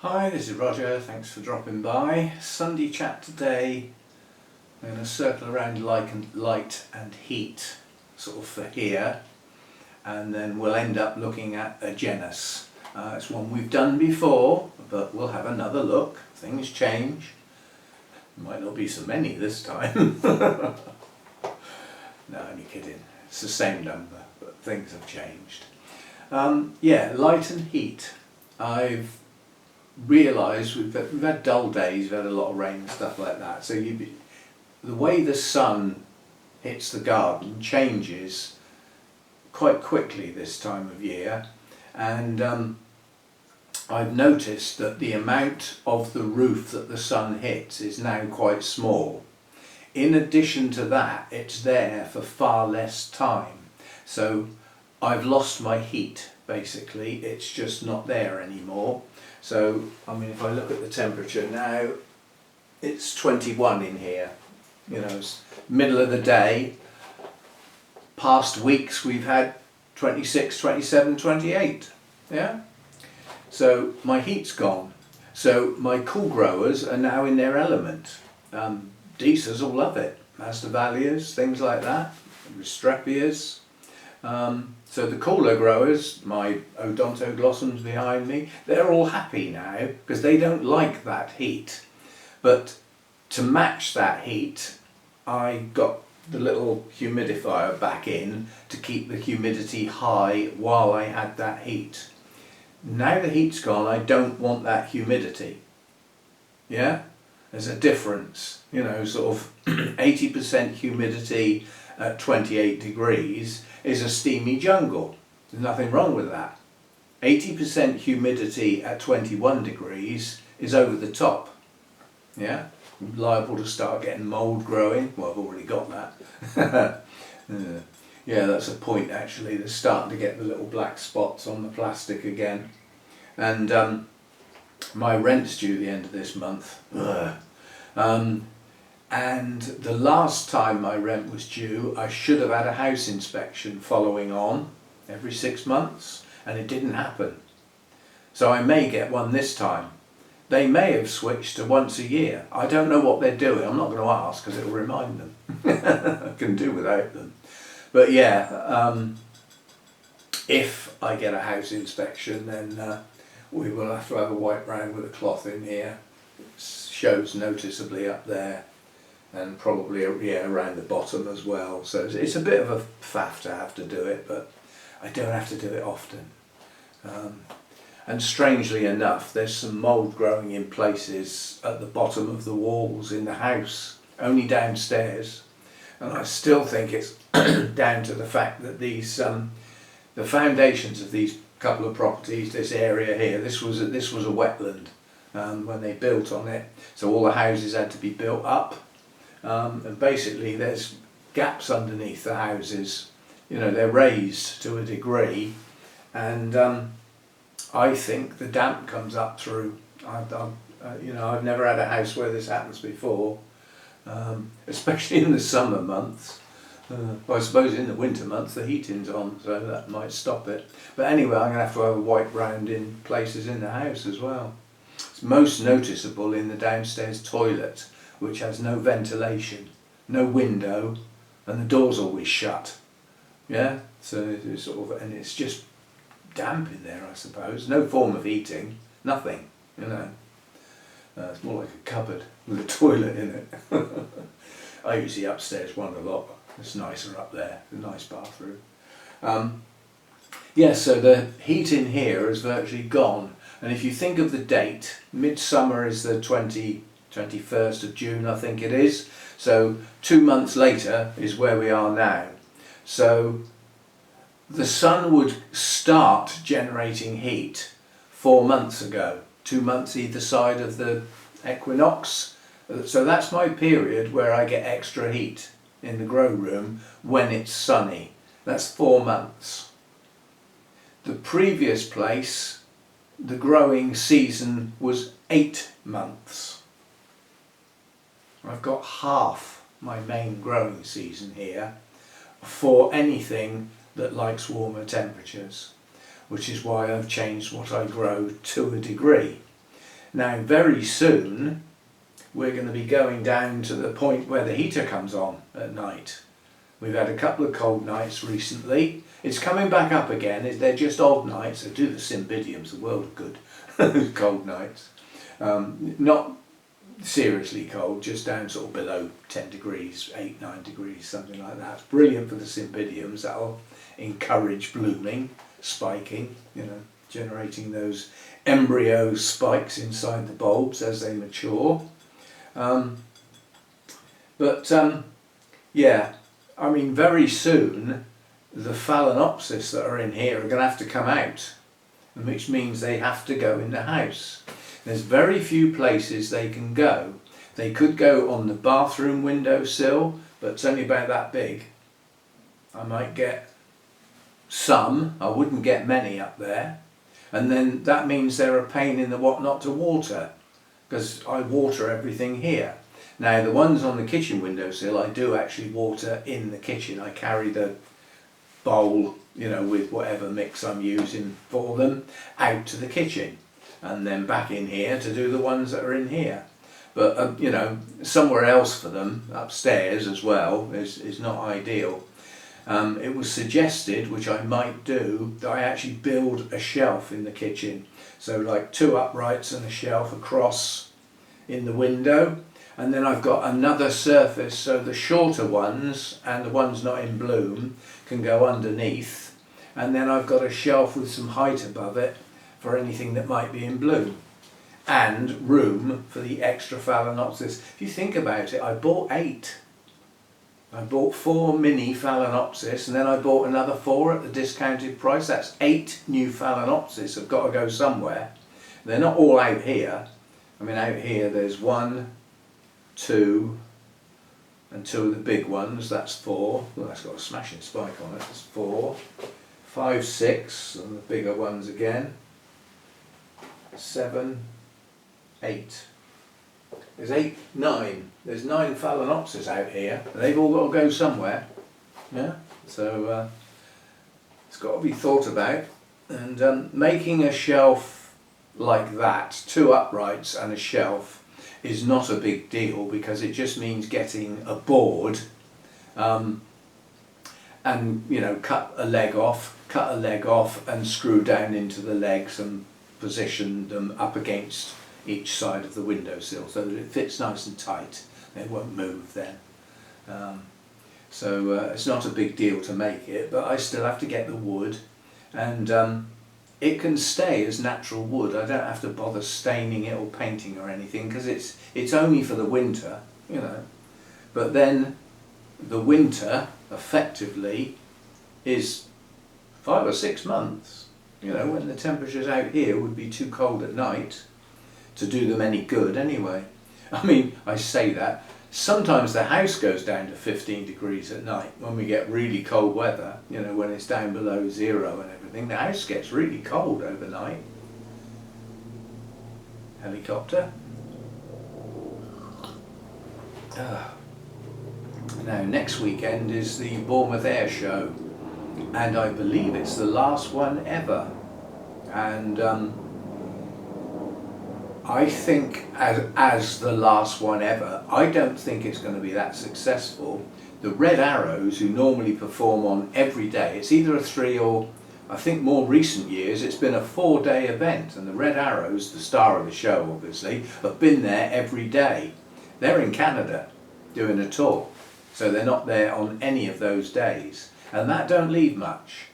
Hi, this is Roger, thanks for dropping by. Sunday chat today. I'm going to circle around light and heat, sort of for here, and then we'll end up looking at a genus. It's one we've done before, but we'll have another look. Things change. Might not be so many this time. No, only kidding. It's the same number, but things have changed. Yeah, light and heat. I've realised we've had dull days, we've had a lot of rain and stuff like that, so the way the sun hits the garden changes quite quickly this time of year, and I've noticed that the amount of the roof that the sun hits is now quite small. In addition to that, it's there for far less time, so I've lost my heat basically. It's just not there anymore. So, I mean, if I look at the temperature now, it's 21 in here. You know, it's middle of the day. Past weeks we've had 26, 27, 28. Yeah? So my heat's gone. So my cool growers are now in their element. Deces will love it. Masdevallias, things like that. Restrepias. So the cooler growers, my odontoglossums behind me, they're all happy now because they don't like that heat. But to match that heat, I got the little humidifier back in to keep the humidity high while I had that heat. Now the heat's gone, I don't want that humidity. Yeah? There's a difference, you know, sort of 80% humidity at 28 degrees is a steamy jungle. There's nothing wrong with that. 80% humidity at 21 degrees is over the top. Yeah? Liable to start getting mould growing. Well, I've already got that. Yeah, that's a point actually. They're starting to get the little black spots on the plastic again. And my rent's due the end of this month. And the last time my rent was due, I should have had a house inspection following on every 6 months, and it didn't happen. So I may get one this time. They may have switched to once a year. I don't know what they're doing. I'm not going to ask because it'll remind them. I can do without them. But yeah, if I get a house inspection, then we will have to have a wipe round with a cloth in here. It shows noticeably up there. And probably around the bottom as well. So it's a bit of a faff to have to do it, but I don't have to do it often. And strangely enough, there's some mould growing in places at the bottom of the walls in the house, only downstairs. And I still think it's down to the fact that these, the foundations of these couple of properties, this area here, this was a wetland when they built on it. So all the houses had to be built up. And basically there's gaps underneath the houses, you know, they're raised to a degree, and I think the damp comes up through. You know, I've never had a house where this happens before, especially in the summer months. I suppose in the winter months the heating's on, so that might stop it. But anyway, I'm going to have a wipe round in places in the house as well. It's most noticeable in the downstairs toilet, which has no ventilation, no window, and the door's always shut. Yeah, so it's sort of, and it's just damp in there, I suppose. No form of heating, nothing, you know. It's more like a cupboard with a toilet in it. I use the upstairs one a lot. It's nicer up there, a nice bathroom. Yeah, so the heat in here is virtually gone. And if you think of the date, midsummer is the 21st of June, I think it is. So 2 months later is where we are now. So the sun would start generating heat 4 months ago, 2 months either side of the equinox. So that's my period where I get extra heat in the grow room when it's sunny. That's 4 months. The previous place, the growing season was 8 months. I've got half my main growing season here for anything that likes warmer temperatures, which is why I've changed what I grow to a degree. Now very soon we're going to be going down to the point where the heater comes on at night. We've had a couple of cold nights recently. It's coming back up again. They're just odd nights. They do the Cymbidiums, the world of good cold nights. Not seriously cold, just down sort of below 10 degrees, 8, 9 degrees, something like that. It's brilliant for the Cymbidiums. That'll encourage blooming, spiking, you know, generating those embryo spikes inside the bulbs as they mature. Yeah, I mean, very soon the Phalaenopsis that are in here are going to have to come out, which means they have to go in the house. There's very few places they can go. They could go on the bathroom windowsill, but it's only about that big. I might get some, I wouldn't get many up there. And then that means they're a pain in the whatnot to water, because I water everything here. Now the ones on the kitchen windowsill, I do actually water in the kitchen. I carry the bowl, you know, with whatever mix I'm using for them, out to the kitchen, and then back in here to do the ones that are in here. But you know, somewhere else for them, upstairs as well, is not ideal. It was suggested, which I might do, that I actually build a shelf in the kitchen. So like 2 uprights and a shelf across in the window. And then I've got another surface, so the shorter ones and the ones not in bloom can go underneath. And then I've got a shelf with some height above it for anything that might be in bloom. And room for the extra Phalaenopsis. If you think about it, I bought 8. I bought 4 mini Phalaenopsis, and then I bought another 4 at the discounted price. That's 8 new Phalaenopsis have got to go somewhere. They're not all out here. I mean, out here there's 1, 2, and 2 of the big ones. That's 4. Well, that's got a smashing spike on it. That's 4, 5, 6, and the bigger ones again. 7, 8. There's 8, 9. There's 9 Phalaenopsis out here. They've all got to go somewhere. Yeah. So it's got to be thought about. And making a shelf like that, 2 uprights and a shelf, is not a big deal, because it just means getting a board and, you know, cut a leg off and screw down into the legs and position them up against each side of the windowsill so that it fits nice and tight. It won't move then. It's not a big deal to make it, but I still have to get the wood, and it can stay as natural wood. I don't have to bother staining it or painting or anything, because it's only for the winter, you know. But then the winter effectively is 5 or 6 months, you know, when the temperatures out here would be too cold at night to do them any good anyway. I mean, I say that, sometimes the house goes down to 15 degrees at night when we get really cold weather, you know, when it's down below 0 and everything. The house gets really cold overnight. Helicopter. Now next weekend is the Bournemouth Air Show, and I believe it's the last one ever. And I think as the last one ever, I don't think it's going to be that successful. The Red Arrows, who normally perform on every day, it's either a 3 or, I think more recent years, it's been a 4-day event, and the Red Arrows, the star of the show obviously, have been there every day. They're in Canada doing a tour, so they're not there on any of those days, and that don't leave much.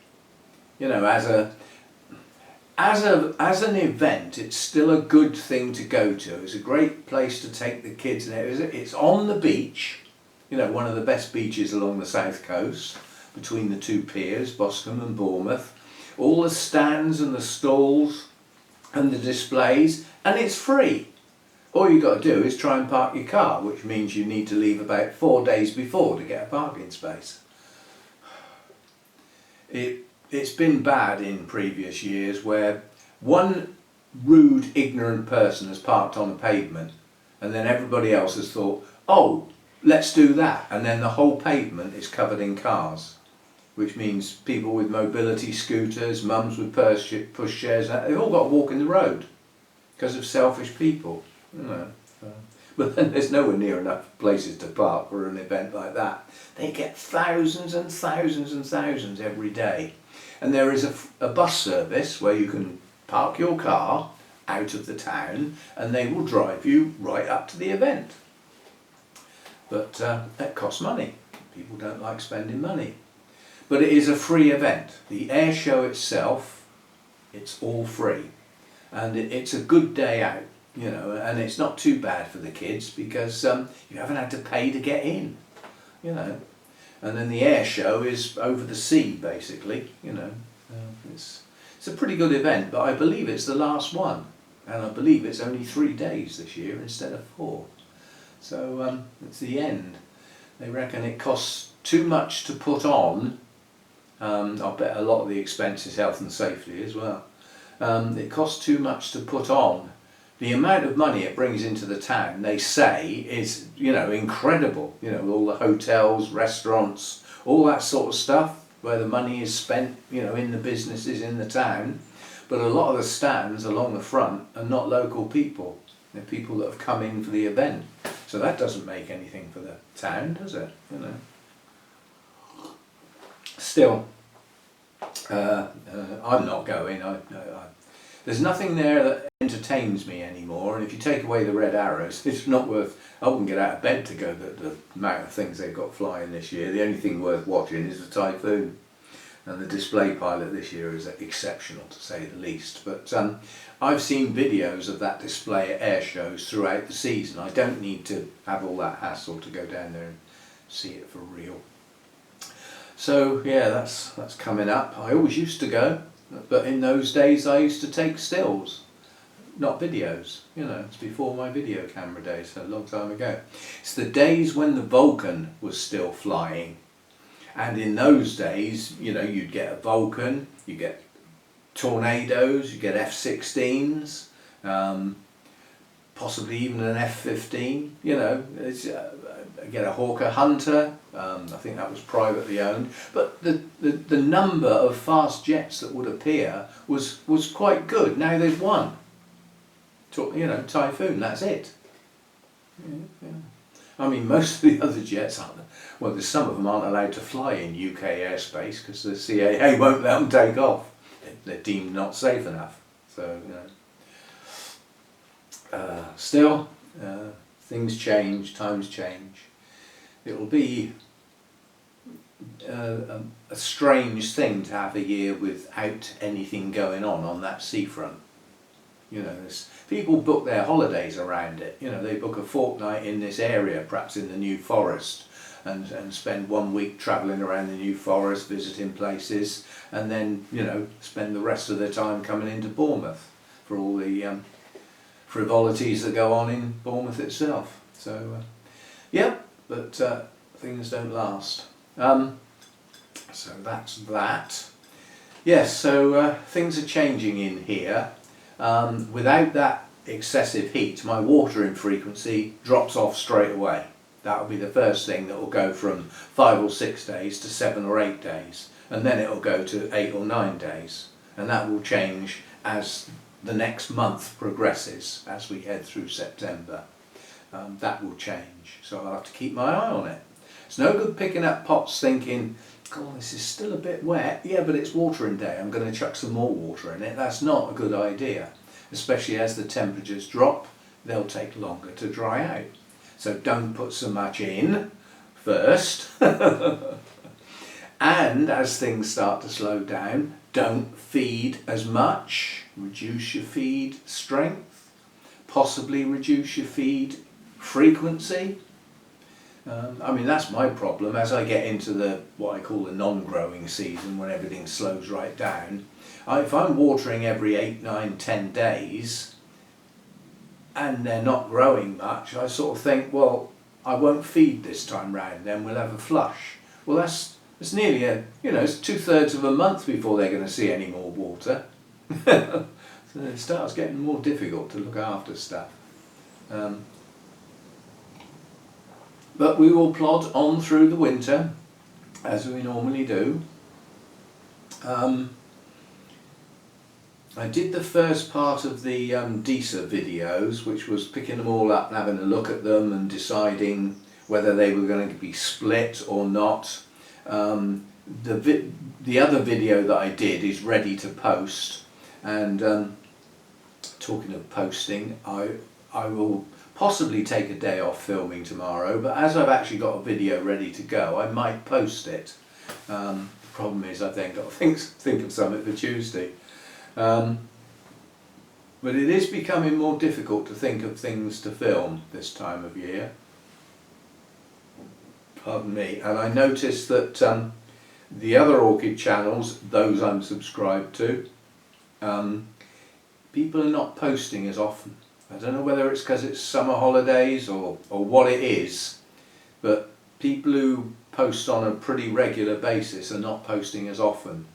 You know, as an event, it's still a good thing to go to. It's a great place to take the kids there. It's on the beach, you know, one of the best beaches along the south coast, between the 2 piers, Boscombe and Bournemouth. All the stands and the stalls and the displays, and it's free. All you've got to do is try and park your car, which means you need to leave about 4 days before to get a parking space. It's been bad in previous years where one rude, ignorant person has parked on the pavement, and then everybody else has thought, oh, let's do that, and then the whole pavement is covered in cars, which means people with mobility scooters, mums with push chairs, they've all got to walk in the road. because of selfish people, you know. But then there's nowhere near enough places to park for an event like that. They get thousands and thousands and thousands every day. And there is a bus service where you can park your car out of the town and they will drive you right up to the event. But it costs money. People don't like spending money. But it is a free event. The air show itself, it's all free. And it's a good day out, you know, and it's not too bad for the kids because you haven't had to pay to get in, you know. And then the air show is over the sea, basically, you know. It's a pretty good event, but I believe it's the last one. And I believe it's only 3 days this year instead of 4. So it's the end. They reckon it costs too much to put on. I'll bet a lot of the expense is health and safety as well. It costs too much to put on. The amount of money it brings into the town, they say, is, you know, incredible. You know, all the hotels, restaurants, all that sort of stuff, where the money is spent, you know, in the businesses in the town. But a lot of the stands along the front are not local people. They're people that have come in for the event. So that doesn't make anything for the town, does it? You know. Still, I'm not going. There's nothing there that entertains me anymore, and if you take away the red arrows, it's not worth. I wouldn't get out of bed to go. The amount of things they've got flying this year. The only thing worth watching is the typhoon, and the display pilot this year is exceptional, to say the least. But I've seen videos of that display at air shows throughout the season. I don't need to have all that hassle to go down there and see it for real. So yeah, that's coming up. I always used to go, but in those days I used to take stills, not videos. You know, it's before my video camera days, a long time ago. It's the days when the Vulcan was still flying, and in those days, you know, you'd get a Vulcan, you get Tornadoes, you get F-16s, possibly even an F-15. You know, get a Hawker Hunter. I think that was privately owned, but the number of fast jets that would appear was quite good. Now there's one, you know, Typhoon. That's it. Yeah. I mean, most of the other jets aren't. Well, there's some of them aren't allowed to fly in UK airspace because the CAA won't let them take off. They're deemed not safe enough. So you know, still, things change, times change. It will be a strange thing to have a year without anything going on that seafront. You know, people book their holidays around it. You know, they book a fortnight in this area, perhaps in the New Forest, and spend 1 week travelling around the New Forest, visiting places, and then, you know, spend the rest of their time coming into Bournemouth for all the frivolities that go on in Bournemouth itself. So, yeah, but things don't last. So that's that. Yes, so things are changing in here. Without that excessive heat, my watering frequency drops off straight away. That will be the first thing that will go from 5 or 6 days to 7 or 8 days, and then it will go to 8 or 9 days, and that will change as the next month progresses, as we head through September. That will change, so I'll have to keep my eye on it. It's no good picking up pots thinking, God, this is still a bit wet. Yeah, but it's watering day, I'm going to chuck some more water in it. That's not a good idea, especially as the temperatures drop. They'll take longer to dry out. So don't put so much in first. And as things start to slow down, don't feed as much. Reduce your feed strength. Possibly reduce your feed frequency. I mean, that's my problem as I get into what I call the non-growing season, when everything slows right down. If I'm watering every 8, 9, 10 days and they're not growing much, I sort of think, well, I won't feed this time round, then we'll have a flush. Well, it's nearly it's 2/3 of a month before they're going to see any more water. So it starts getting more difficult to look after stuff. But we will plod on through the winter, as we normally do. I did the first part of the DESA videos, which was picking them all up and having a look at them and deciding whether they were going to be split or not. The other video that I did is ready to post, and talking of posting, I will possibly take a day off filming tomorrow, but as I've actually got a video ready to go, I might post it. The problem is I've then got to think of something for Tuesday. But it is becoming more difficult to think of things to film this time of year. Pardon me. And I noticed that the other orchid channels, those I'm subscribed to, people are not posting as often. I don't know whether it's because it's summer holidays or what it is, but people who post on a pretty regular basis are not posting as often.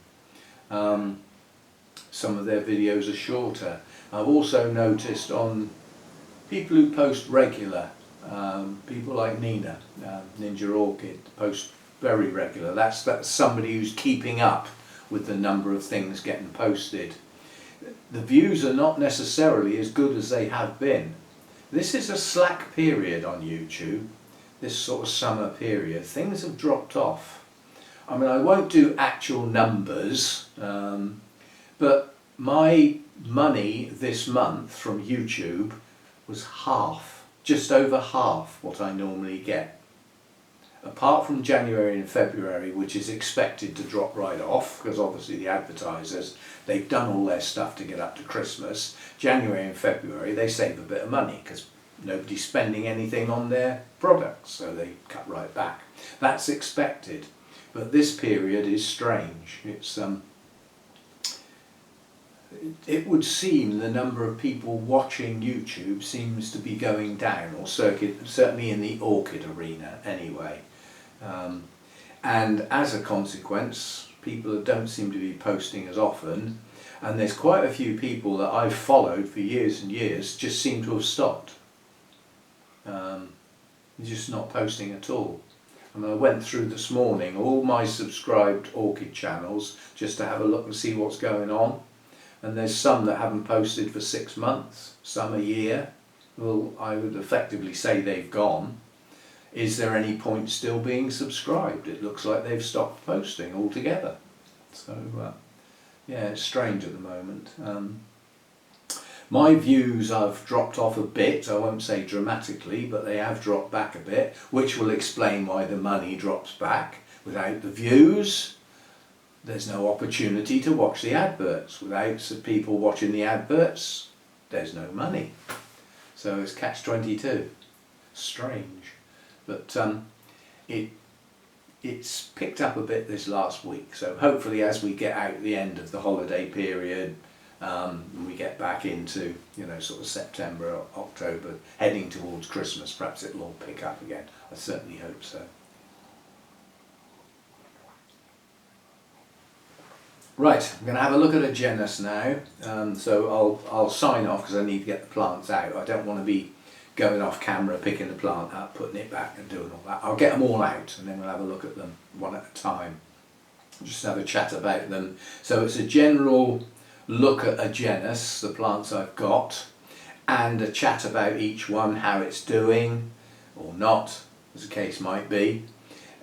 Some of their videos are shorter. I've also noticed on people who post regular, people like Nina, Ninja Orchid, post very regular. That's somebody who's keeping up with the number of things getting posted. The views are not necessarily as good as they have been. This is a slack period on YouTube, this sort of summer period. Things have dropped off. I mean, I won't do actual numbers, but my money this month from YouTube was half, just over half what I normally get. Apart from January and February, which is expected to drop right off, because obviously the advertisers, they've done all their stuff to get up to Christmas. January and February, they save a bit of money because nobody's spending anything on their products, so they cut right back. That's expected, but this period is strange. It would seem the number of people watching YouTube seems to be going down, or certainly in the orchid arena anyway. And as a consequence, people don't seem to be posting as often, and there's quite a few people that I've followed for years and years just seem to have stopped. Just not posting at all. I mean, I went through this morning all my subscribed orchid channels just to have a look and see what's going on. And there's some that haven't posted for 6 months, some a year. Well, I would effectively say they've gone. Is there any point still being subscribed? It looks like they've stopped posting altogether. So, yeah, it's strange at the moment. My views have dropped off a bit. I won't say dramatically, but they have dropped back a bit, which will explain why the money drops back. Without the views, there's no opportunity to watch the adverts. Without people watching the adverts, there's no money. So it's catch-22. Strange. But it's picked up a bit this last week. So hopefully as we get out the end of the holiday period, and we get back into, sort of September or October, heading towards Christmas, perhaps it'll all pick up again. I certainly hope so. Right, I'm going to have a look at a genus now, so I'll sign off because I need to get the plants out. I don't want to be going off camera, picking the plant up, putting it back and doing all that. I'll get them all out and then we'll have a look at them one at a time. Just have a chat about them. So it's a general look at a genus, the plants I've got, and a chat about each one, how it's doing or not, as the case might be.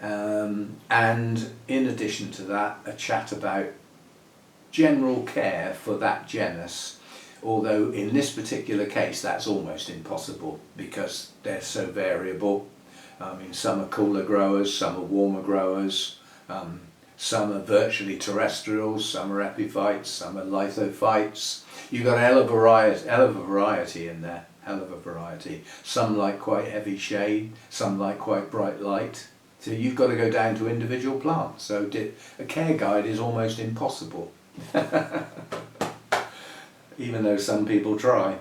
And in addition to that, a chat about general care for that genus, although in this particular case that's almost impossible because they're so variable. I mean, some are cooler growers, some are warmer growers, some are virtually terrestrials, some are epiphytes, some are lithophytes. You've got a hell of a variety in there, hell of a variety. Some like quite heavy shade, some like quite bright light. So you've got to go down to individual plants. So a care guide is almost impossible. Even though some people try.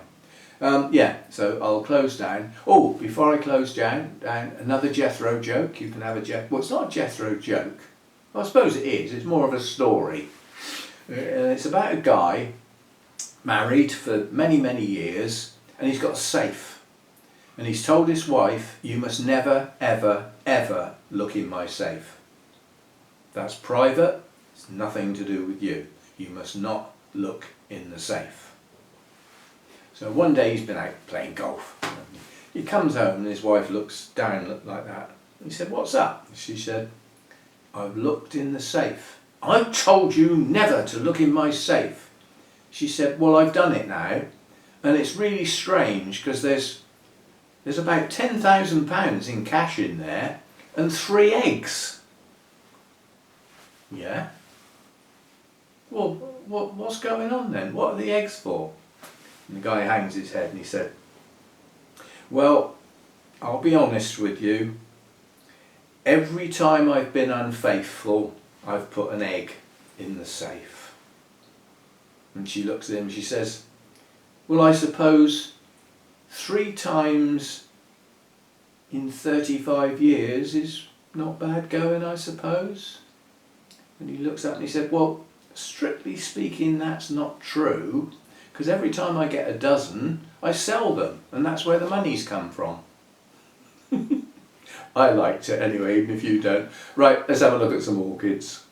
Yeah, so I'll close down. Oh, before I close down, another Jethro joke. You can have well, it's not a Jethro joke. Well, I suppose it is. It's more of a story. It's about a guy married for many, many years, and he's got a safe. And he's told his wife, "You must never, ever, ever look in my safe. That's private. It's nothing to do with you. You must not look in the safe. So one day he's been out playing golf. He comes home and his wife looks down like that. He said, "What's up?" She said, "I've looked in the safe." "I told you never to look in my safe." She said, "Well, I've done it now, and it's really strange because there's about £10,000 in cash in there and 3 eggs." "Yeah? Well, what's going on then? What are the eggs for?" And the guy hangs his head and he said, "Well, I'll be honest with you. Every time I've been unfaithful, I've put an egg in the safe." And she looks at him and she says, "Well, I suppose 3 times in 35 years is not bad going, I suppose." And he looks up and he said, "Well, strictly speaking, that's not true, because every time I get a dozen, I sell them, and that's where the money's come from." I liked it anyway, even if you don't. Right, let's have a look at some orchids.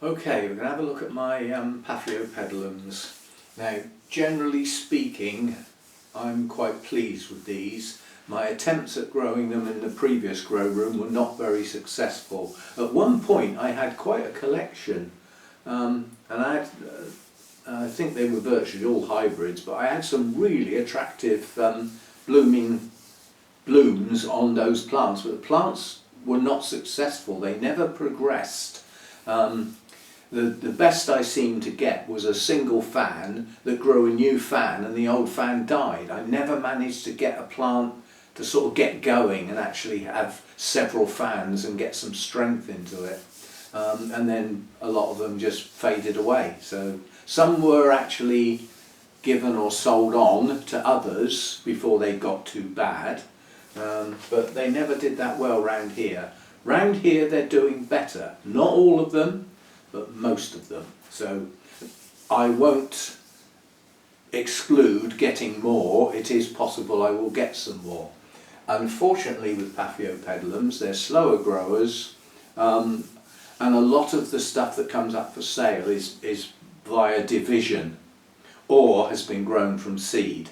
Okay, we're going to have a look at my Paphiopedilums. Now, generally speaking, I'm quite pleased with these. My attempts at growing them in the previous grow room were not very successful. At one point I had quite a collection, and I think they were virtually all hybrids, but I had some really attractive blooming blooms on those plants, but the plants were not successful. They never progressed. The best I seemed to get was a single fan that grew a new fan and the old fan died. I never managed to get a plant to sort of get going and actually have several fans and get some strength into it. And then a lot of them just faded away. So some were actually given or sold on to others before they got too bad, but they never did that well round here. Round here they're doing better. Not all of them, but most of them. So I won't exclude getting more. It is possible I will get some more. Unfortunately with Paphiopedilums, they're slower growers, and a lot of the stuff that comes up for sale is via division or has been grown from seed.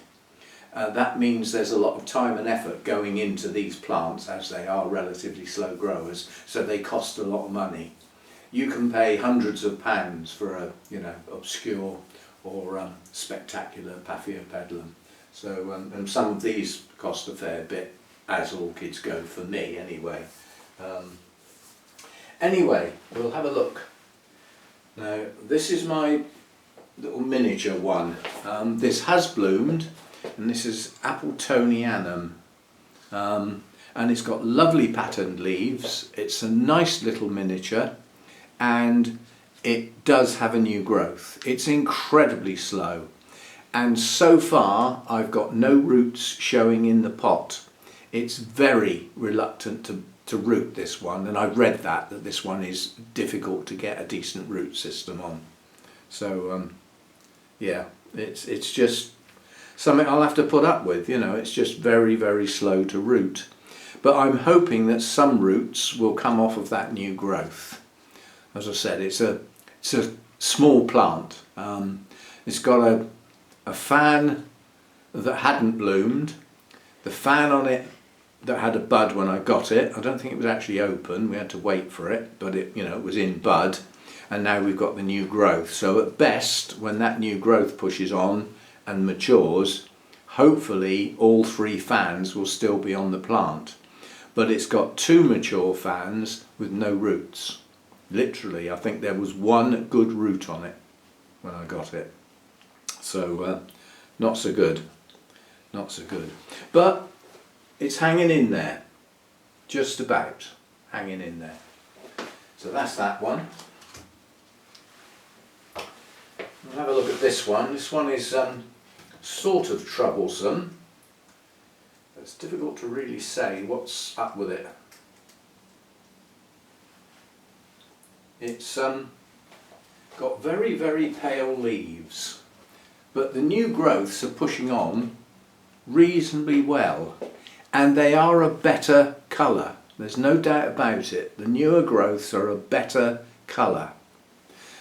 That means there's a lot of time and effort going into these plants, as they are relatively slow growers, so they cost a lot of money. You can pay hundreds of pounds for a obscure or spectacular Paphiopedilum. So and some of these cost a fair bit, as orchids go for me anyway. Anyway, we'll have a look. Now this is my little miniature one. This has bloomed, and this is Appletonianum, and it's got lovely patterned leaves. It's a nice little miniature, and it does have a new growth. It's incredibly slow, and so far I've got no roots showing in the pot. It's very reluctant to root, this one, and I've read that this one is difficult to get a decent root system on. So yeah, it's just something I'll have to put up with. It's just very, very slow to root, but I'm hoping that some roots will come off of that new growth. As I said, it's a small plant. It's got a fan that hadn't bloomed, the fan on it that had a bud when I got it. I don't think it was actually open, we had to wait for it, but it was in bud, and now we've got the new growth. So at best, when that new growth pushes on and matures, hopefully all 3 fans will still be on the plant. But it's got 2 mature fans with no roots. Literally, I think there was 1 good root on it when I got it. So not so good, not so good. But it's hanging in there, just about hanging in there. So that's that one. We'll have a look at this one. This one is sort of troublesome. It's difficult to really say what's up with it. It's got very, very pale leaves, but the new growths are pushing on reasonably well, and they are a better colour. There's no doubt about it. The newer growths are a better colour.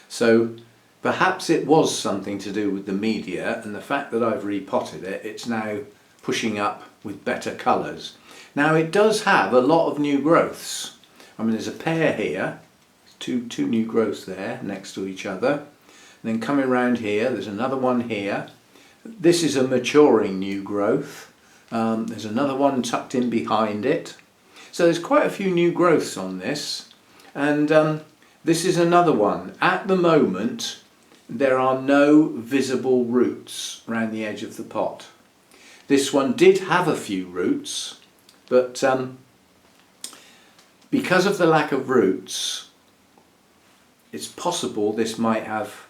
So Perhaps it was something to do with the media, and the fact that I've repotted it, it's now pushing up with better colours. Now it does have a lot of new growths. I mean, there's a pair here, two new growths there next to each other. And then coming around here, there's another one here. This is a maturing new growth. There's another one tucked in behind it. So there's quite a few new growths on this. And this is another one. At the moment, there are no visible roots around the edge of the pot. This one did have a few roots, but because of the lack of roots, it's possible this might have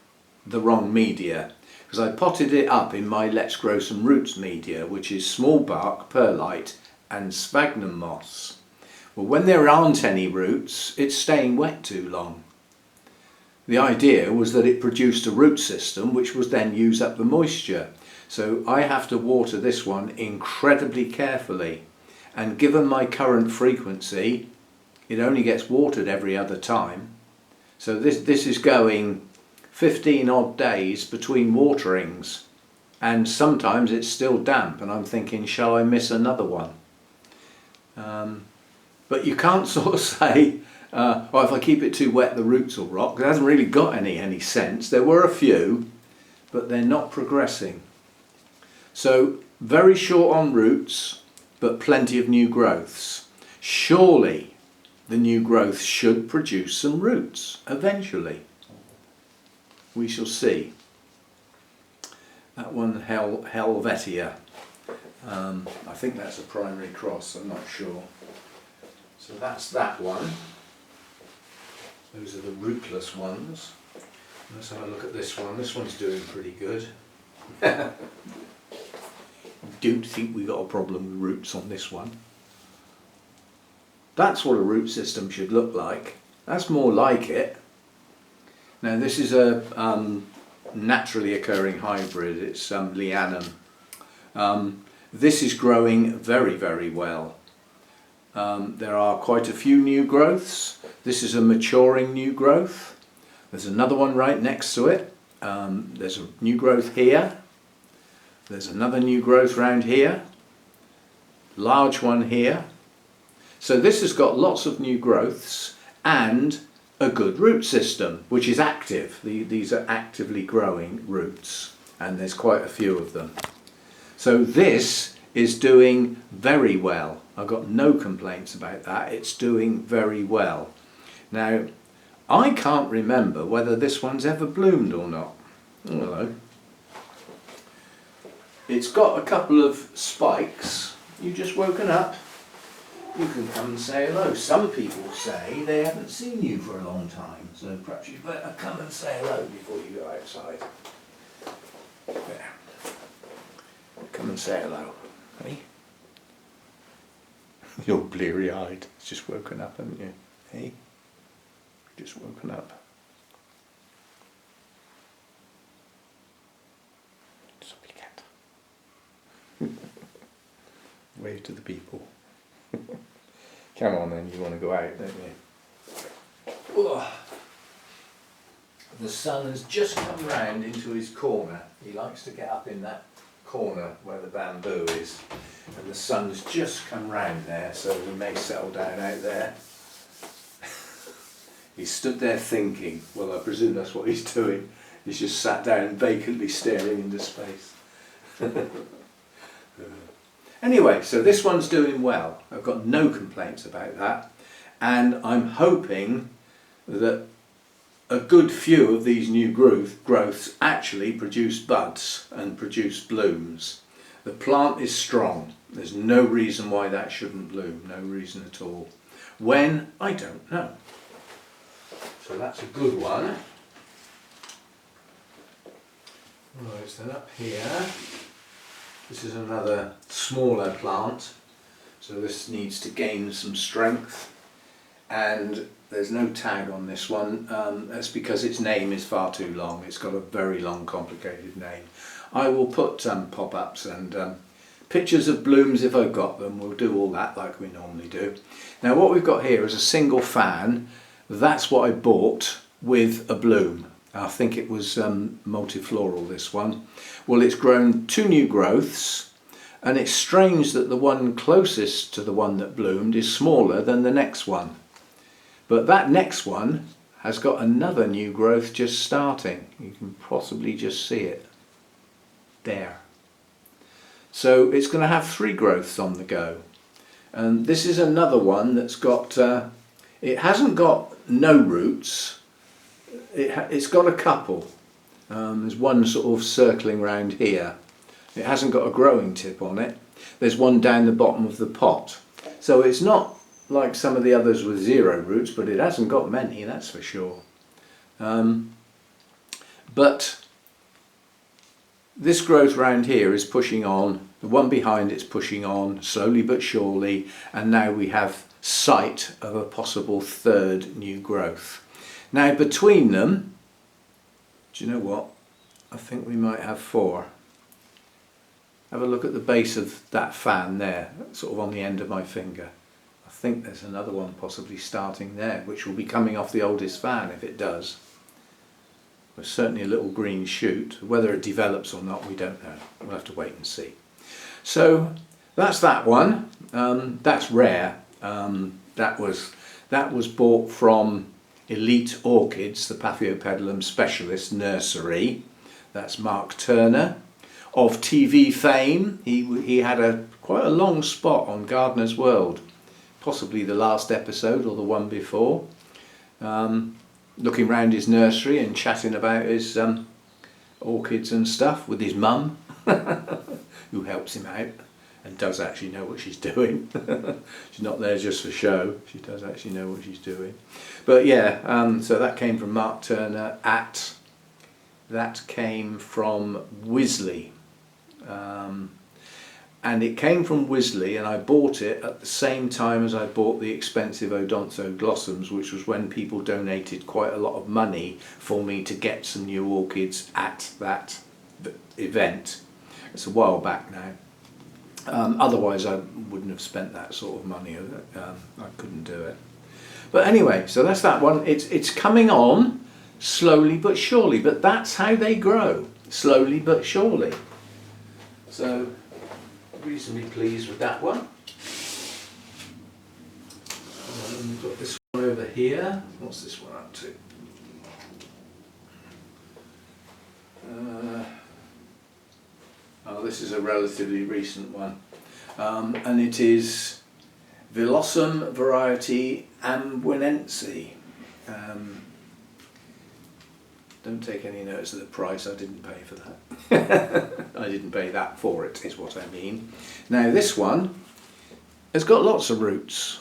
the wrong media, because I potted it up in my Let's Grow Some Roots media, which is small bark, perlite and sphagnum moss. Well, when there aren't any roots, it's staying wet too long. The idea was that it produced a root system which would then use up the moisture. So I have to water this one incredibly carefully, and given my current frequency, it only gets watered every other time. So this is going 15 odd days between waterings, and sometimes it's still damp and I'm thinking, shall I miss another one? But you can't sort of say, well, if I keep it too wet the roots will rot. It hasn't really got any sense. There were a few, but they're not progressing. So very short on roots, but plenty of new growths. Surely the new growth should produce some roots eventually. We shall see. That one, Helvetia. I think that's a primary cross, I'm not sure. So that's that one. Those are the rootless ones. Let's have a look at this one. This one's doing pretty good. Don't think we got a problem with roots on this one. That's what a root system should look like. That's more like it. Now this is a naturally occurring hybrid. It's Lianum. This is growing very, very well. There are quite a few new growths. This is a maturing new growth. There's another one right next to it. There's a new growth here. There's another new growth round here. Large one here. So this has got lots of new growths and a good root system, which is active. These are actively growing roots, and there's quite a few of them. So this is doing very well. I've got no complaints about that. It's doing very well. Now, I can't remember whether this one's ever bloomed or not. Oh, hello. It's got a couple of spikes. You just woken up? You can come and say hello. Some people say they haven't seen you for a long time, so perhaps you'd better come and say hello before you go outside. There. Come and say hello. Hey? You're bleary-eyed. It's just woken up, haven't you? Hey? Just woken up. Soppy cat. Wave to the people. Come on then, you want to go out, don't you? Oh. The sun has just come round into his corner. He likes to get up in that corner where the bamboo is, and the sun's just come round there, so he may settle down out there. He stood there thinking. Well, I presume that's what he's doing. He's just sat down vacantly staring into space. Anyway, so this one's doing well. I've got no complaints about that, and I'm hoping that a good few of these new growths actually produce buds and produce blooms. The plant is strong. There's no reason why that shouldn't bloom, no reason at all. When? I don't know. So that's a good one. Right, so then up here, this is another smaller plant, so this needs to gain some strength, and there's no tag on this one. That's because its name is far too long. It's got a very long, complicated name. I will put pop-ups and pictures of blooms if I've got them. We'll do all that like we normally do. Now what we've got here is a single fan. That's what I bought with a bloom. I think it was multifloral, this one. Well, it's grown 2 new growths, and it's strange that the one closest to the one that bloomed is smaller than the next one. But that next one has got another new growth just starting. You can possibly just see it there. So it's going to have 3 growths on the go. And this is another one that's got, it hasn't got no roots, it's got a couple. There's one sort of circling round here. It hasn't got a growing tip on it. There's one down the bottom of the pot. So it's not like some of the others with 0 roots, but it hasn't got many, that's for sure. But this growth round here is pushing on, the one behind it's pushing on slowly but surely, and now we have sight of a possible 3rd new growth. Now between them, do you know what? I think we might have 4. Have a look at the base of that fan there, sort of on the end of my finger. I think there's another one possibly starting there, which will be coming off the oldest fan if it does. There's certainly a little green shoot. Whether it develops or not, we don't know. We'll have to wait and see. So that's that one. That's rare. That was bought from Elite Orchids, the Paphiopedilum specialist nursery. That's Mark Turner of TV fame. He had quite a long spot on Gardener's World, possibly the last episode or the one before, looking round his nursery and chatting about his orchids and stuff with his mum, who helps him out and does actually know what she's doing. She's not there just for show, she does actually know what she's doing. But yeah, so that came from Mark Turner that came from Wisley. And it came from Wisley, and I bought it at the same time as I bought the expensive Odontoglossums, which was when people donated quite a lot of money for me to get some new orchids at that event. It's a while back now. Otherwise I wouldn't have spent that sort of money. I couldn't do it. But anyway, so that's that one. It's coming on slowly but surely, but that's how they grow, slowly but surely. So reasonably pleased with that one. We've got this one over here. What's this one up to? Oh, this is a relatively recent one, and it is Villosum variety Ambuinense. Don't take any notice of the price, I didn't pay for that. I didn't pay that for it, is what I mean. Now this one has got lots of roots.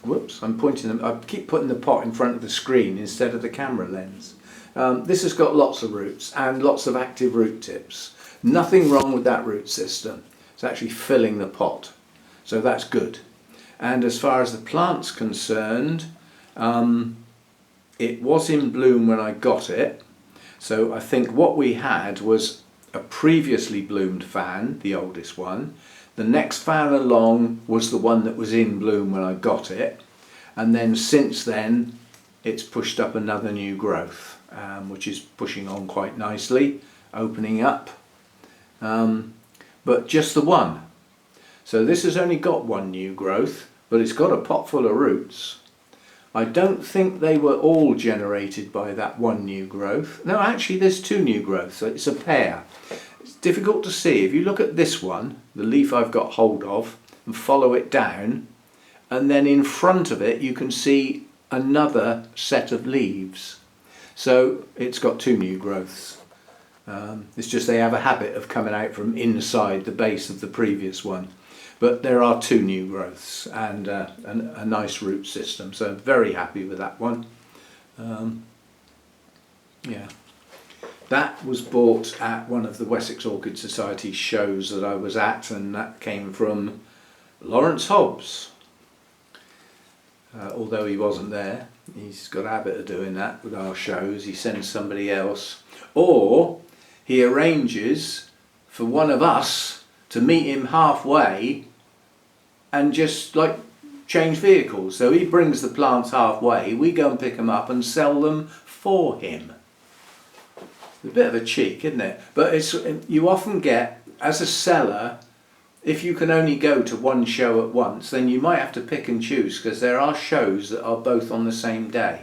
Whoops, I'm pointing them, I keep putting the pot in front of the screen instead of the camera lens. This has got lots of roots and lots of active root tips. Nothing wrong with that root system. It's actually filling the pot, so that's good. And as far as the plant's concerned, it was in bloom when I got it. So I think what we had was a previously bloomed fan, the oldest one. The next fan along was the one that was in bloom when I got it. And then since then, it's pushed up another new growth, which is pushing on quite nicely, opening up. But just the one. So this has only got one new growth, but it's got a pot full of roots. I don't think they were all generated by that one new growth. No, actually there's 2 new growths, so it's a pair. It's difficult to see. If you look at this one, the leaf I've got hold of, and follow it down, and then in front of it you can see another set of leaves. So it's got 2 new growths. It's just they have a habit of coming out from inside the base of the previous one. But there are 2 new growths and a nice root system, so very happy with that one. Yeah, that was bought at one of the Wessex Orchid Society shows that I was at, and that came from Lawrence Hobbs. Although he wasn't there, he's got a habit of doing that with our shows. He sends somebody else, or he arranges for one of us to meet him halfway and just like change vehicles. So he brings the plants halfway, we go and pick them up and sell them for him. a bit of a cheek, isn't it? But it's, you often get, as a seller, if you can only go to one show at once, then you might have to pick and choose, because there are shows that are both on the same day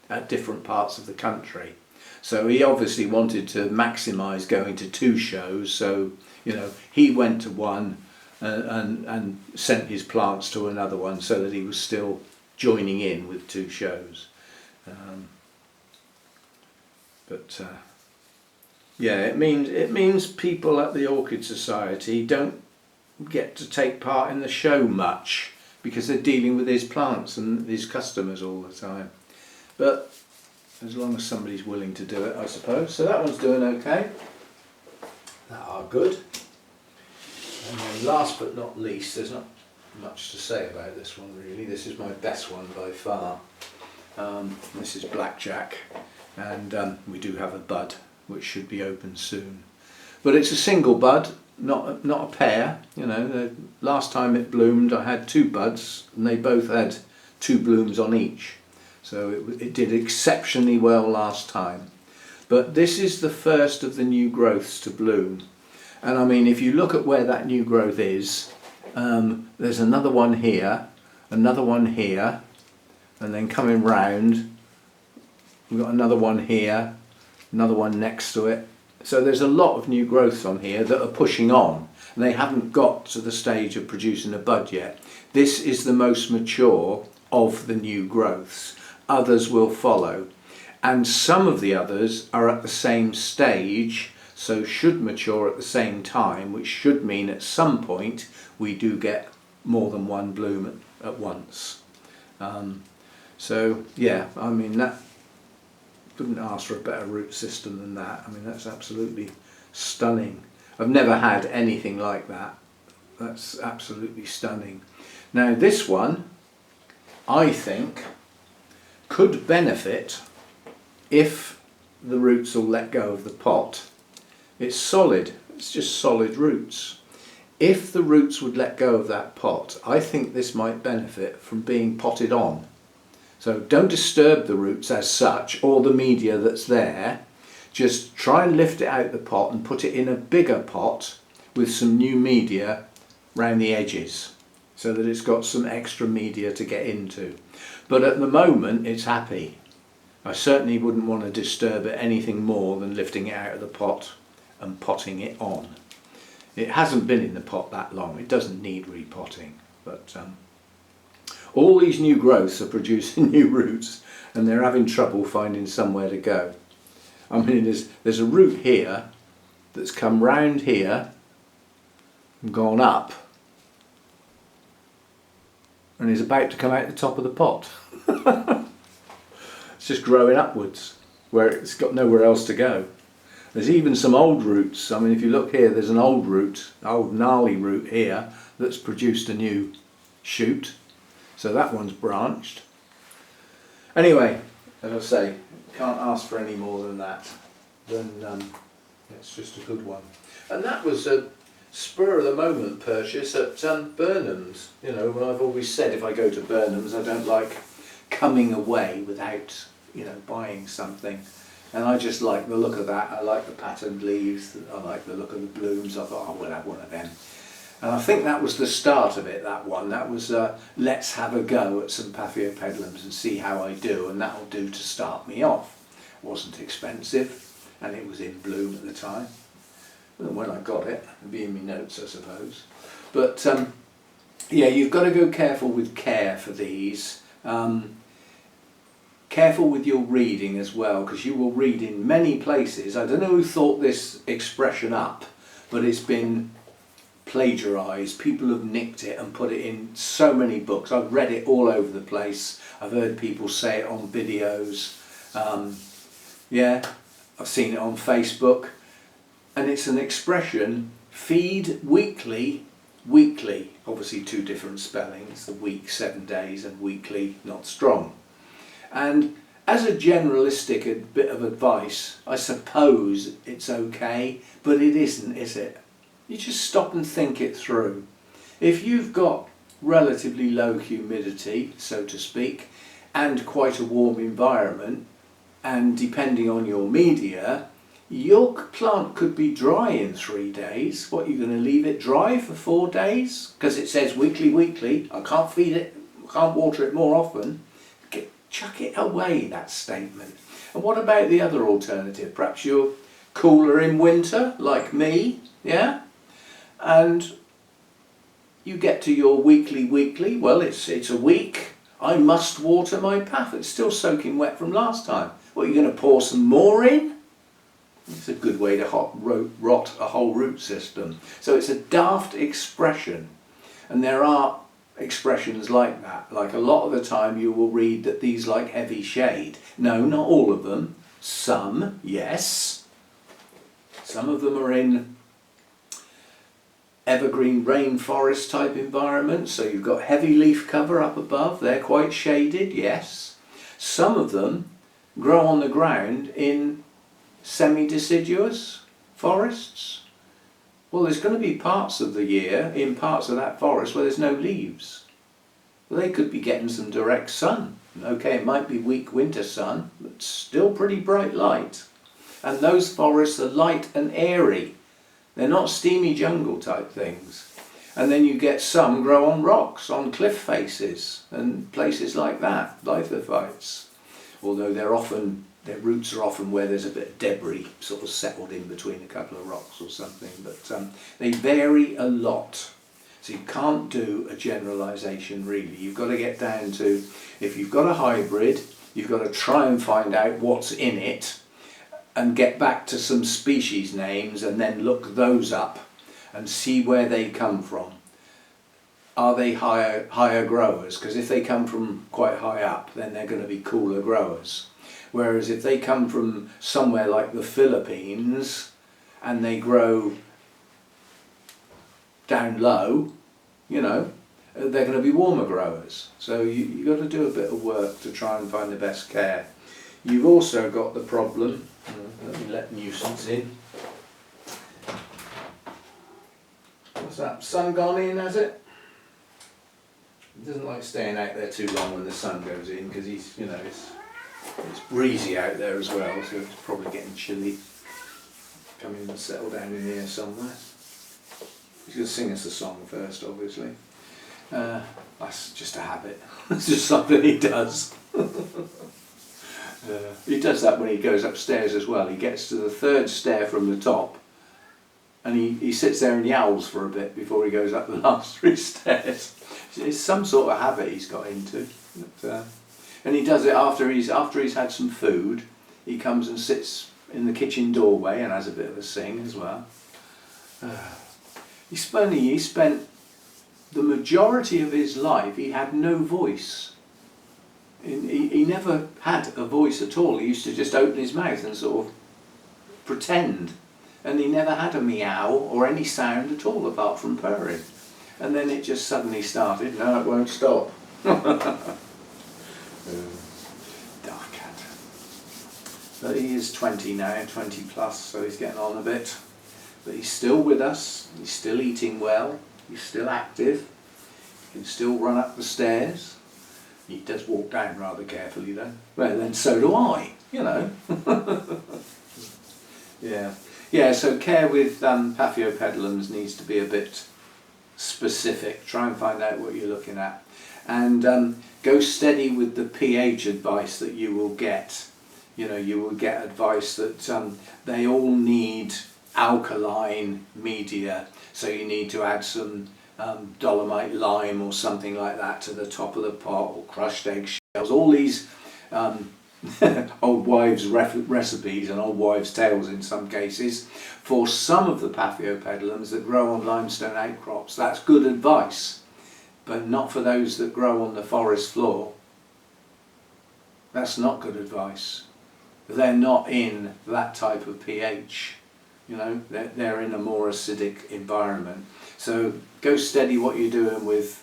at different parts of the country. So he obviously wanted to maximise going to 2 shows, so you know, he went to one and sent his plants to another one, so that he was still joining in with 2 shows. Yeah, it means people at the Orchid Society don't get to take part in the show much, because they're dealing with his plants and his customers all the time. But as long as somebody's willing to do it, I suppose. So that one's doing okay. That are good. And then last but not least, there's not much to say about this one really. This is my best one by far. This is Blackjack, and we do have a bud which should be open soon. But it's a single bud, not a pair. You know, the last time it bloomed I had 2 buds and they both had 2 blooms on each. So it did exceptionally well last time. But this is the first of the new growths to bloom. And I mean, if you look at where that new growth is, there's another one here, another one here, and then coming round, we've got another one here, another one next to it. So there's a lot of new growths on here that are pushing on, and they haven't got to the stage of producing a bud yet. This is the most mature of the new growths. Others will follow, and some of the others are at the same stage, so should mature at the same time, which should mean at some point we do get more than one bloom at once. So yeah, I mean, that couldn't ask for a better root system than that. I mean, that's absolutely stunning. I've never had anything like that. That's absolutely stunning. Now this one, I think, could benefit if the roots will let go of the pot. It's solid, it's just solid roots. If the roots would let go of that pot, I think this might benefit from being potted on. So don't disturb the roots as such, or the media that's there. Just try and lift it out of the pot and put it in a bigger pot with some new media round the edges, so that it's got some extra media to get into. But at the moment it's happy. I certainly wouldn't want to disturb it anything more than lifting it out of the pot and potting it on. It hasn't been in the pot that long, it doesn't need repotting, but all these new growths are producing new roots and they're having trouble finding somewhere to go. I mean, there's a root here that's come round here and gone up and is about to come out the top of the pot. It's just growing upwards where it's got nowhere else to go. There's even some old roots. I mean, if you look here, there's an old root, old gnarly root here that's produced a new shoot. So that one's branched. Anyway, as I say, can't ask for any more than that. Then it's just a good one. And that was a spur of the moment purchase at Burnham's. You know, I've always said if I go to Burnham's, I don't like coming away without, you know, buying something. And I just like the look of that. I like the patterned leaves. I like the look of the blooms. I thought, oh, we'll have one of them. And I think that was the start of it, that one. That was let's have a go at some Paphiopedilums and see how I do, and that'll do to start me off. It wasn't expensive, and it was in bloom at the time. Well, when I got it, it'd be in my notes, I suppose. But yeah, you've got to go careful with care for these. Careful with your reading as well, because you will read in many places. I don't know who thought this expression up, but it's been plagiarised. People have nicked it and put it in so many books. I've read it all over the place. I've heard people say it on videos. Yeah, I've seen it on Facebook. And it's an expression, feed weekly, weekly. Obviously 2 different spellings, the week 7 days and weekly not strong. And as a generalistic bit of advice, I suppose it's okay, but it isn't, is it? You just stop and think it through. If you've got relatively low humidity, so to speak, and quite a warm environment, and depending on your media, Your plant could be dry in 3 days. What, you're going to leave it dry for 4 days? Because it says weekly, I can't feed it, I can't water it more often. Chuck it away, that statement. And what about the other alternative? Perhaps you're cooler in winter, like me, yeah? And you get to your weekly, well, it's a week. I must water my path. It's still soaking wet from last time. What, you're going to pour some more in? It's a good way to rot a whole root system. So it's a daft expression, and there are expressions like that. Like a lot of the time you will read that these like heavy shade. No, not all of them. Some, yes. Some of them are in evergreen rainforest type environments, so you've got heavy leaf cover up above, they're quite shaded, yes. Some of them grow on the ground in semi-deciduous forests. Well, there's going to be parts of the year in parts of that forest where there's no leaves. Well, they could be getting some direct sun. Okay, it might be weak winter sun, but still pretty bright light. And those forests are light and airy. They're not steamy jungle type things. And then you get some grow on rocks, on cliff faces and places like that, lithophyites. Although their roots are often where there's a bit of debris sort of settled in between a couple of rocks or something, but they vary a lot. So you can't do a generalisation really. You've got to get down to, if you've got a hybrid, you've got to try and find out what's in it and get back to some species names and then look those up and see where they come from. Are they higher growers? Because if they come from quite high up, then they're going to be cooler growers. Whereas if they come from somewhere like the Philippines and they grow down low, you know, they're going to be warmer growers. So you've got to do a bit of work to try and find the best care. You've also got the problem, let me let nuisance in. What's that, sun gone in, has it? He doesn't like staying out there too long when the sun goes in because he's, you know, it's breezy out there as well, so it's probably getting chilly. Come in and settle down in here somewhere. He's going to sing us a song first, obviously. That's just a habit. It's just something he does. He does that when he goes upstairs as well. He gets to the 3rd stair from the top and he sits there and yowls for a bit before he goes up the last 3 stairs. It's some sort of habit he's got into. But, and he does it after he's had some food. He comes and sits in the kitchen doorway and has a bit of a sing as well. He spent the majority of his life, he had no voice. He never had a voice at all. He used to just open his mouth and sort of pretend. And he never had a meow or any sound at all apart from purring. And then it just suddenly started. No, it won't stop. Dark cat. But he is 20 now, 20 plus, so he's getting on a bit. But he's still with us, he's still eating well, he's still active, he can still run up the stairs. He does walk down rather carefully though. Well, then so do I, you know. Yeah, so care with Paphiopedilums needs to be a bit specific. Try and find out what you're looking at. And go steady with the pH advice that you will get. You know, you will get advice that they all need alkaline media, so you need to add some dolomite lime or something like that to the top of the pot, or crushed eggshells. All these old wives' recipes and old wives' tales in some cases for some of the Paphiopedilums that grow on limestone outcrops. That's good advice, but not for those that grow on the forest floor. That's not good advice. They're not in that type of pH. You know, they're in a more acidic environment. So go steady what you're doing with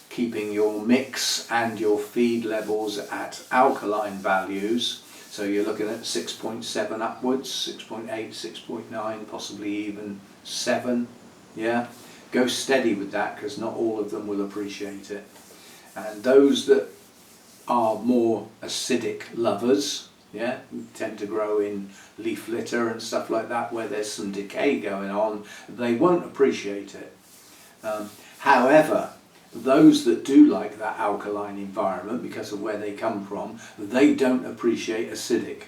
keeping your mix and your feed levels at alkaline values. So you're looking at 6.7 upwards, 6.8, 6.9, possibly even 7. Yeah, go steady with that because not all of them will appreciate it. And those that are more acidic lovers, Yeah, tend to grow in leaf litter and stuff like that where there's some decay going on. They won't appreciate it. However, those that do like that alkaline environment because of where they come from, they don't appreciate acidic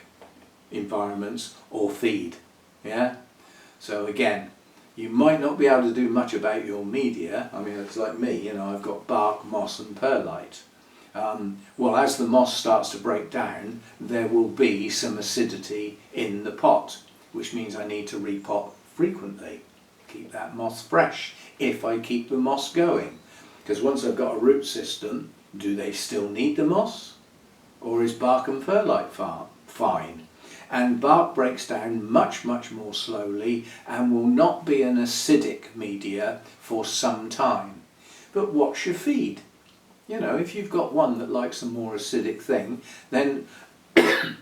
environments or feed. Yeah. So again, you might not be able to do much about your media. I mean, it's like me, you know, I've got bark, moss and perlite. Well, as the moss starts to break down, there will be some acidity in the pot, which means I need to repot frequently. Keep that moss fresh if I keep the moss going. Because once I've got a root system, do they still need the moss? Or is bark and perlite fine? And bark breaks down much more slowly and will not be an acidic media for some time. But what's your feed? You know, if you've got one that likes a more acidic thing, then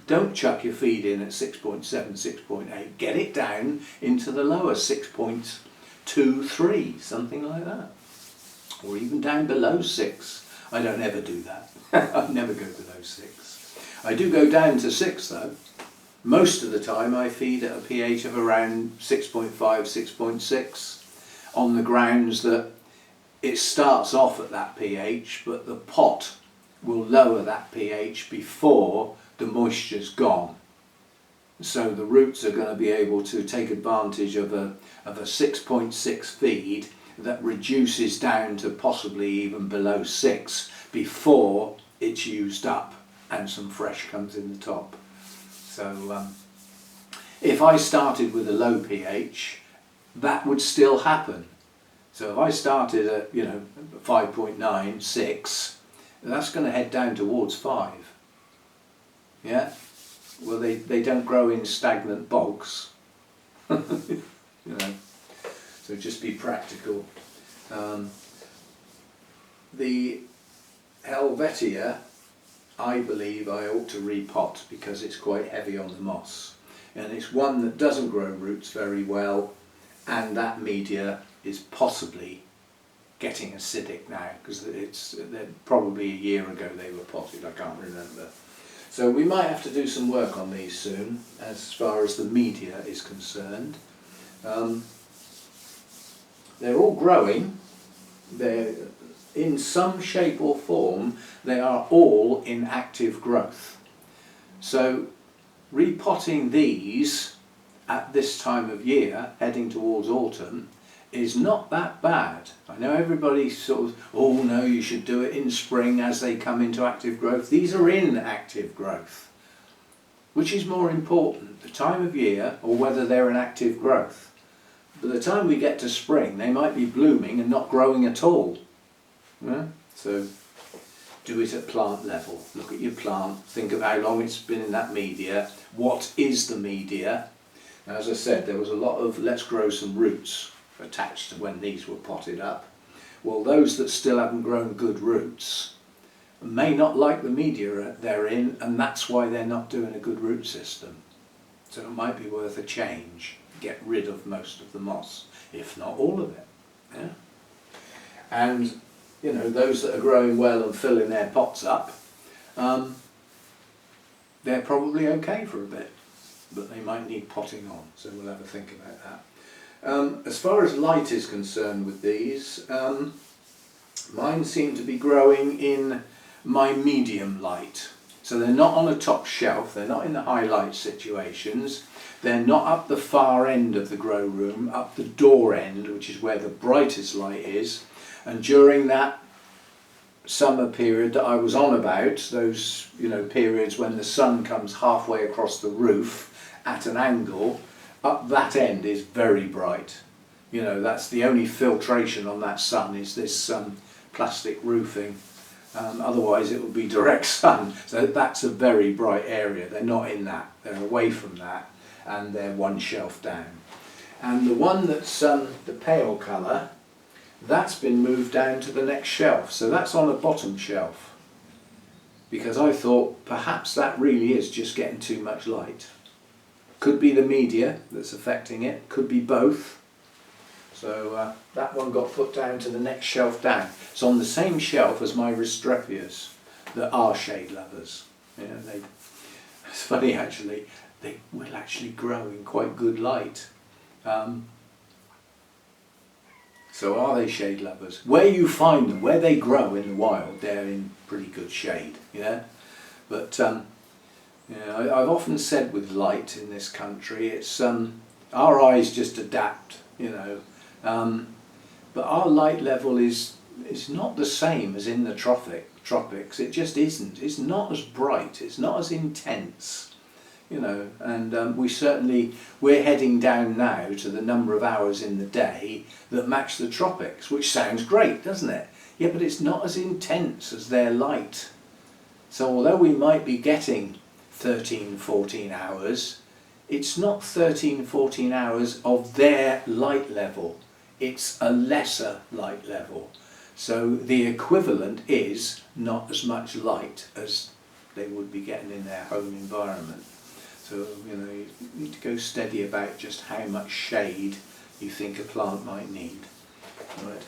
don't chuck your feed in at 6.7, 6.8. Get it down into the lower 6.23, something like that. Or even down below 6. I don't ever do that. I never go below 6. I do go down to 6 though. Most of the time I feed at a pH of around 6.5, 6.6 on the grounds that it starts off at that pH, but the pot will lower that pH before the moisture's gone. So the roots are going to be able to take advantage of a 6.6 feed that reduces down to possibly even below 6 before it's used up and some fresh comes in the top. So if I started with a low pH, that would still happen. So if I started at, you know, 5.9, 6, that's going to head down towards 5. Yeah? Well, they don't grow in stagnant bogs. You know, so just be practical. The Helvetia, I believe I ought to repot because it's quite heavy on the moss. And it's one that doesn't grow roots very well, and that media is possibly getting acidic now because they're probably a year ago they were potted, I can't remember. So we might have to do some work on these soon as far as the media is concerned. They're all growing. They're in some shape or form, they are all in active growth. So repotting these at this time of year, heading towards autumn, is not that bad. I know everybody sort of, oh no, you should do it in spring as they come into active growth. These are in active growth. Which is more important, the time of year or whether they're in active growth? By the time we get to spring, they might be blooming and not growing at all. Yeah? So do it at plant level. Look at your plant, think of how long it's been in that media. What is the media? Now, as I said, there was a lot of let's grow some roots attached to when these were potted up. Well, those that still haven't grown good roots may not like the media they're in, and that's why they're not doing a good root system. So it might be worth a change. Get rid of most of the moss, if not all of it. Yeah? And you know, those that are growing well and filling their pots up, they're probably okay for a bit, but they might need potting on, so we'll have a think about that. As far as light is concerned with these, mine seem to be growing in my medium light. So they're not on a top shelf, they're not in the high light situations, they're not up the far end of the grow room, up the door end, which is where the brightest light is. And during that summer period that I was on about, those periods when the sun comes halfway across the roof at an angle, up that end is very bright. You know, that's the only filtration on that sun is this plastic roofing. Otherwise it would be direct sun. So that's a very bright area. They're not in that. They're away from that, and they're one shelf down. And the one that's the pale colour, that's been moved down to the next shelf. So that's on a bottom shelf. Because I thought perhaps that really is just getting too much light. Could be the media that's affecting it, could be both. So that one got put down to the next shelf down. It's on the same shelf as my Restrepias that are shade lovers. You know, It's funny actually, they will actually grow in quite good light. So are they shade lovers? Where you find them, where they grow in the wild, they're in pretty good shade, yeah. But yeah, I've often said with light in this country, it's our eyes just adapt, you know. But our light level is not the same as in the tropics. It just isn't. It's not as bright. It's not as intense, you know. And we're heading down now to the number of hours in the day that match the tropics, which sounds great, doesn't it? Yeah, but it's not as intense as their light. So although we might be getting 13, 14 hours, it's not 13, 14 hours of their light level. It's a lesser light level. So the equivalent is not as much light as they would be getting in their home environment. So, you know, you need to go steady about just how much shade you think a plant might need. Right.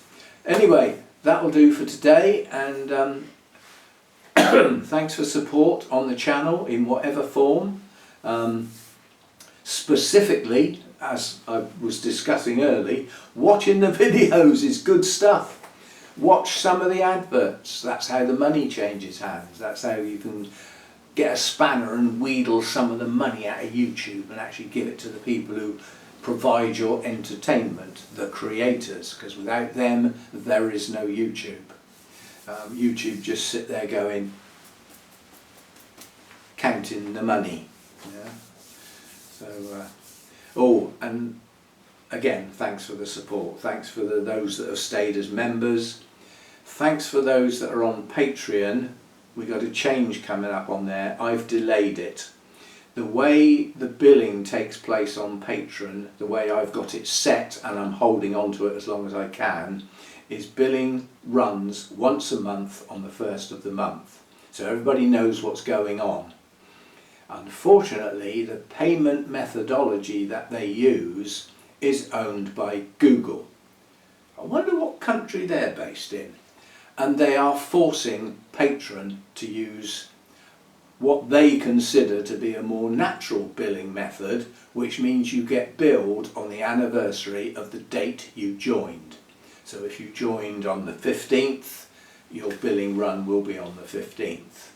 Anyway, that will do for today, and thanks for support on the channel in whatever form. Specifically, as I was discussing early, watching the videos is good stuff. Watch some of the adverts. That's how the money changes hands. That's how you can get a spanner and wheedle some of the money out of YouTube and actually give it to the people who provide your entertainment, the creators, because without them there is no YouTube. YouTube just sit there going, counting the money. Yeah? So, oh, and again, thanks for the support. Thanks for those that have stayed as members. Thanks for those that are on Patreon. We got a change coming up on there. I've delayed it. The way the billing takes place on Patreon, the way I've got it set, and I'm holding on to it as long as I can, is billing runs once a month on the first of the month. So everybody knows what's going on. Unfortunately, the payment methodology that they use is owned by Google. I wonder what country they're based in. And they are forcing Patreon to use what they consider to be a more natural billing method, which means you get billed on the anniversary of the date you joined. So if you joined on the 15th, your billing run will be on the 15th.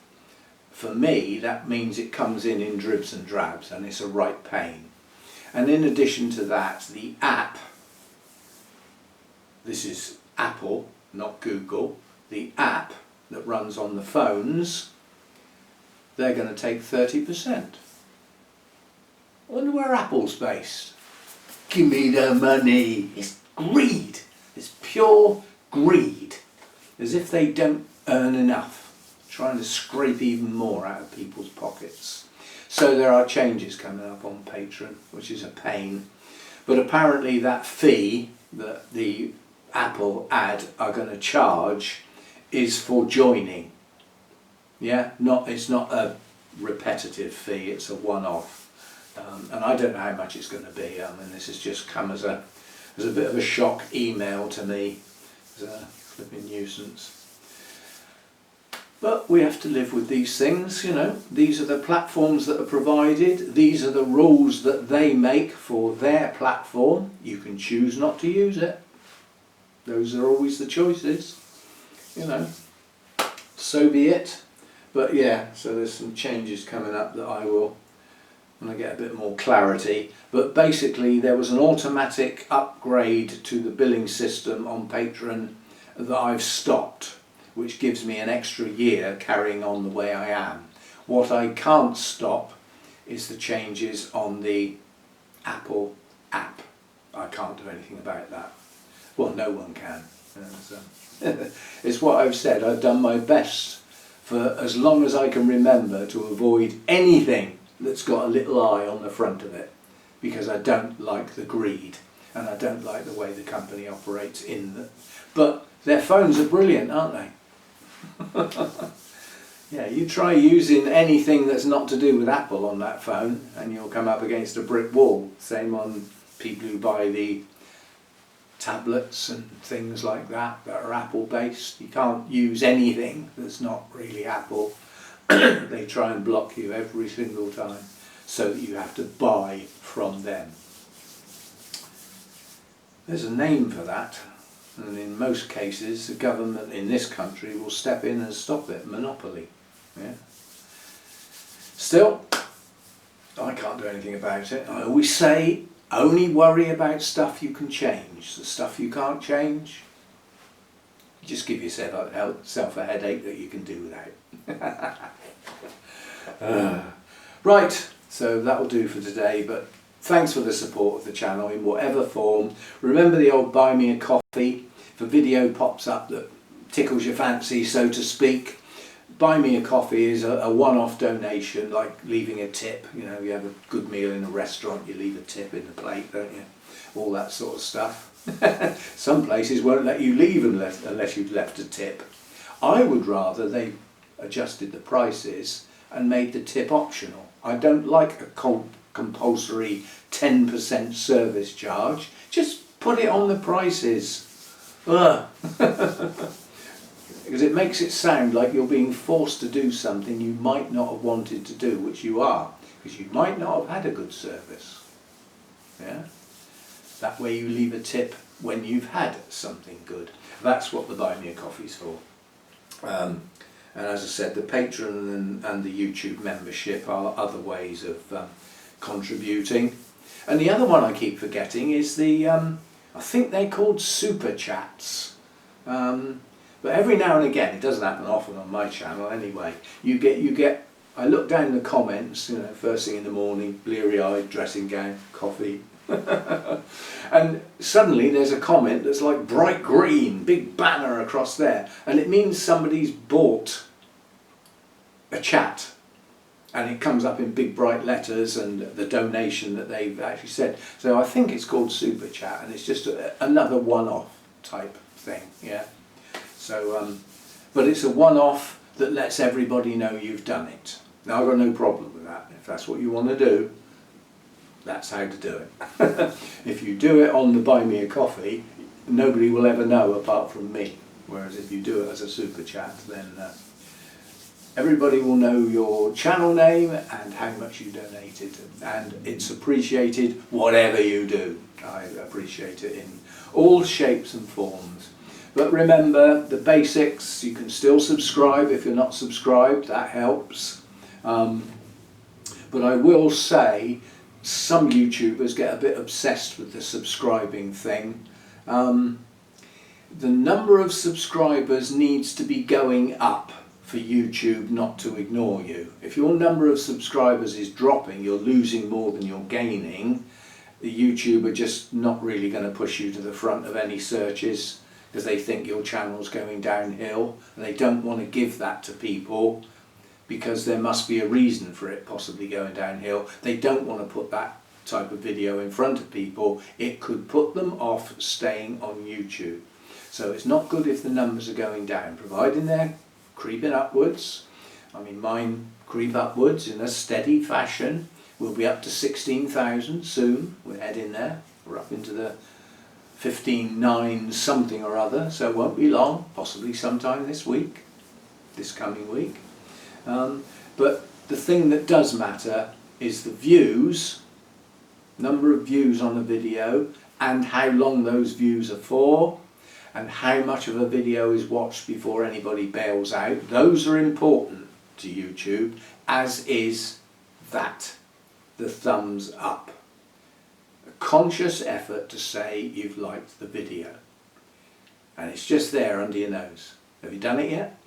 For me, that means it comes in dribs and drabs, and it's a right pain. And in addition to that, the app, this is Apple, not Google, the app that runs on the phones, they're going to take 30%. I wonder where Apple's based. Give me the money. It's greed. It's pure greed. As if they don't earn enough. Trying to scrape even more out of people's pockets. So there are changes coming up on Patreon, which is a pain. But apparently that fee that the Apple ad are going to charge is for joining. Yeah, it's not a repetitive fee, it's a one-off. And I don't know how much it's going to be. I mean, this has just come as a bit of a shock email to me. It's a flipping nuisance. But we have to live with these things, you know. These are the platforms that are provided. These are the rules that they make for their platform. You can choose not to use it. Those are always the choices, you know. So be it. But yeah, so there's some changes coming up that I will, when I get a bit more clarity. But basically there was an automatic upgrade to the billing system on Patreon that I've stopped, which gives me an extra year carrying on the way I am. What I can't stop is the changes on the Apple app. I can't do anything about that. Well, no one can. It's what I've said. I've done my best for as long as I can remember to avoid anything that's got a little eye on the front of it, because I don't like the greed and I don't like the way the company operates in the... But their phones are brilliant, aren't they? Yeah, you try using anything that's not to do with Apple on that phone and you'll come up against a brick wall. Same on people who buy the tablets and things like that are Apple based. You can't use anything that's not really Apple. They try and block you every single time so that you have to buy from them. There's a name for that, and in most cases the government in this country will step in and stop it. Monopoly. Yeah. Still, I can't do anything about it. I always say, only worry about stuff you can change. The stuff you can't change, just give yourself a headache that you can do without. Right, so that'll do for today, but thanks for the support of the channel in whatever form. Remember the old buy me a coffee. If a video pops up that tickles your fancy, so to speak, buy me a coffee is a one-off donation, like leaving a tip. You know, you have a good meal in a restaurant, you leave a tip in the plate, don't you? All that sort of stuff. Some places won't let you leave unless you've left a tip. I would rather they adjusted the prices and made the tip optional. I don't like a compulsory 10% service charge. Just put it on the prices. Because it makes it sound like you're being forced to do something you might not have wanted to do, which you are, because you might not have had a good service. Yeah? That way you leave a tip when you've had something good. That's what the Buy Me a Coffee's for. And as I said, the Patreon and the YouTube membership are other ways of contributing. And the other one I keep forgetting is the, I think they're called Super Chats. But every now and again, it doesn't happen often on my channel anyway, you get, I look down the comments, you know, first thing in the morning, bleary-eyed, dressing gown, coffee, and suddenly there's a comment that's like bright green, big banner across there, and it means somebody's bought a chat, and it comes up in big bright letters and the donation that they've actually said. So I think it's called Super Chat, and it's just another one-off type thing, yeah. So, but it's a one-off that lets everybody know you've done it. Now, I've got no problem with that. If that's what you want to do, that's how to do it. If you do it on the Buy Me a Coffee, nobody will ever know apart from me. Whereas if you do it as a Super Chat, then everybody will know your channel name and how much you donated. And it's appreciated whatever you do. I appreciate it in all shapes and forms. But remember the basics. You can still subscribe if you're not subscribed, that helps. But I will say some YouTubers get a bit obsessed with the subscribing thing. The number of subscribers needs to be going up for YouTube not to ignore you. If your number of subscribers is dropping, you're losing more than you're gaining, the YouTube are just not really going to push you to the front of any searches, because they think your channel's going downhill, and they don't want to give that to people because there must be a reason for it possibly going downhill. They don't want to put that type of video in front of people. It could put them off staying on YouTube. So it's not good if the numbers are going down, providing they're creeping upwards. I mean, mine creep upwards in a steady fashion. We'll be up to 16,000 soon. We're heading there. We're up into the 15.9 something or other, so it won't be long, possibly sometime this week, this coming week. But the thing that does matter is the views, number of views on a video, and how long those views are for, and how much of a video is watched before anybody bails out. Those are important to YouTube, as is that, the thumbs up. Conscious effort to say you've liked the video, and it's just there under your nose. Have you done it yet?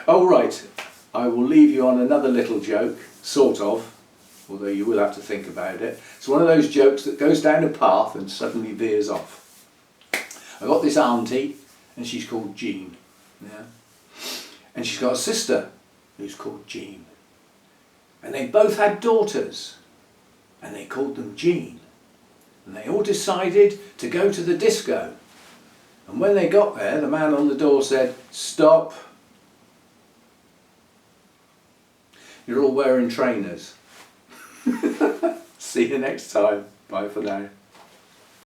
Oh right, I will leave you on another little joke, sort of, although you will have to think about it. It's one of those jokes that goes down a path and suddenly veers off. I got this auntie, and she's called Jean, yeah? And she's got a sister who's called Jean. And they both had daughters, and they called them Jean. And they all decided to go to the disco. And when they got there, the man on the door said, "Stop. You're all wearing trainers." See you next time. Bye for now.